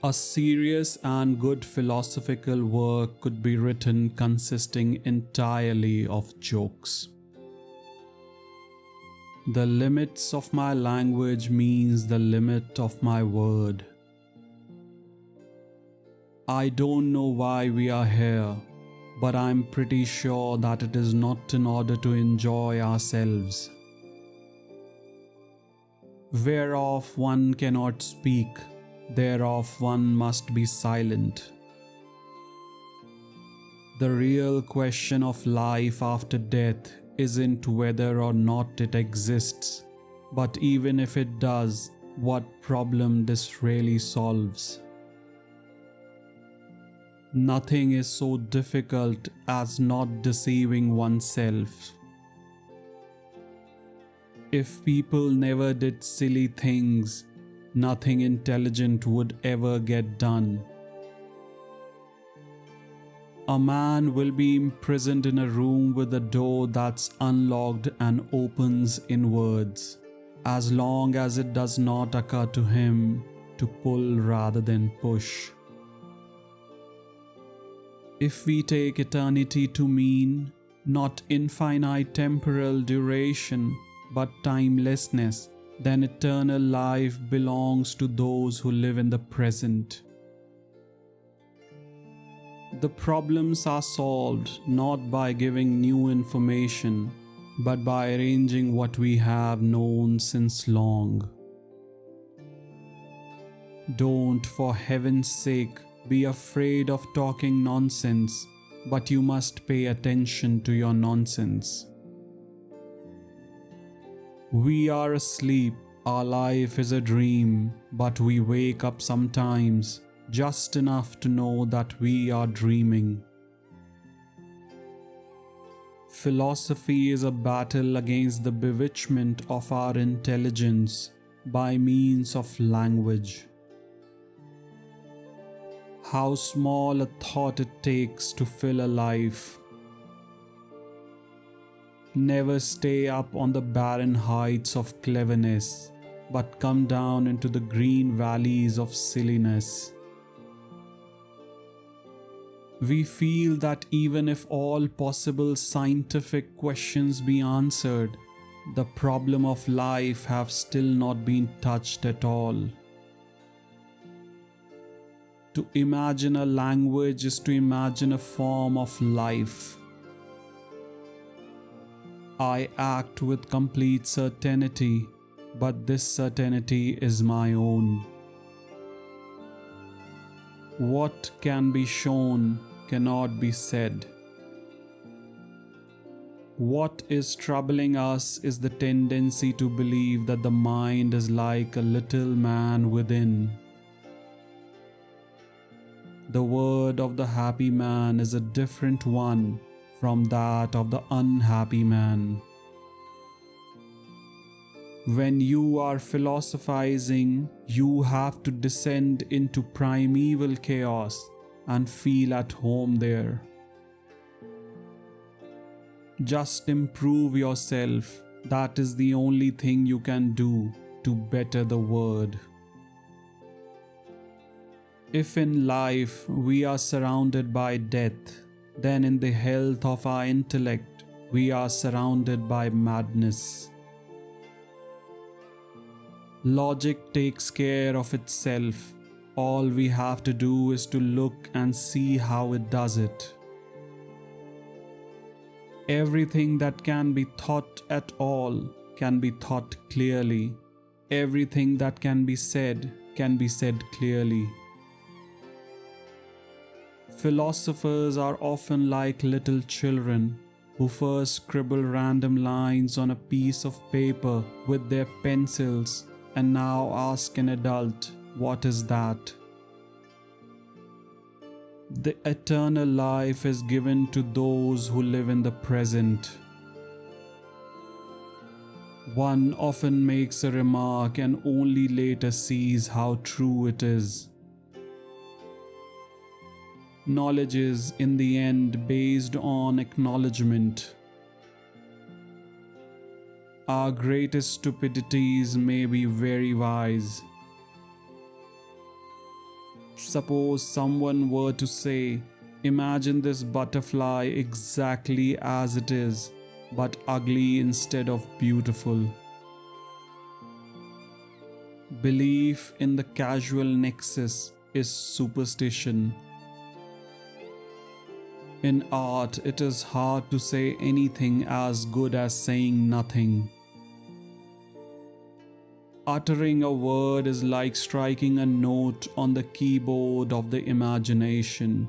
A serious and good philosophical work could be written consisting entirely of jokes. The limits of my language means the limit of my word. I don't know why we are here, but I'm pretty sure that it is not in order to enjoy ourselves. Whereof one cannot speak, thereof one must be silent. The real question of life after death isn't whether or not it exists, but even if it does, what problem this really solves. Nothing is so difficult as not deceiving oneself. If people never did silly things, nothing intelligent would ever get done. A man will be imprisoned in a room with a door that's unlocked and opens inwards, as long as it does not occur to him to pull rather than push. If we take eternity to mean not infinite temporal duration, but timelessness, then eternal life belongs to those who live in the present. The problems are solved not by giving new information, but by arranging what we have known since long. Don't, for heaven's sake, be afraid of talking nonsense, but you must pay attention to your nonsense. We are asleep, our life is a dream, but we wake up sometimes, just enough to know that we are dreaming. Philosophy is a battle against the bewitchment of our intelligence by means of language. How small a thought it takes to fill a life. Never stay up on the barren heights of cleverness, but come down into the green valleys of silliness. We feel that even if all possible scientific questions be answered, the problem of life have still not been touched at all. To imagine a language is to imagine a form of life. I act with complete certainty, but this certainty is my own. What can be shown cannot be said. What is troubling us is the tendency to believe that the mind is like a little man within. The word of the happy man is a different one from that of the unhappy man. When you are philosophizing, you have to descend into primeval chaos and feel at home there. Just improve yourself. That is the only thing you can do to better the word. If in life we are surrounded by death, then in the health of our intellect we are surrounded by madness. Logic takes care of itself. All we have to do is to look and see how it does it. Everything that can be thought at all can be thought clearly. Everything that can be said clearly. Philosophers are often like little children who first scribble random lines on a piece of paper with their pencils and now ask an adult, "What is that?" The eternal life is given to those who live in the present. One often makes a remark and only later sees how true it is. Knowledge is, in the end, based on acknowledgement. Our greatest stupidities may be very wise. Suppose someone were to say, imagine this butterfly exactly as it is, but ugly instead of beautiful. Belief in the causal nexus is superstition. In art, it is hard to say anything as good as saying nothing. Uttering a word is like striking a note on the keyboard of the imagination.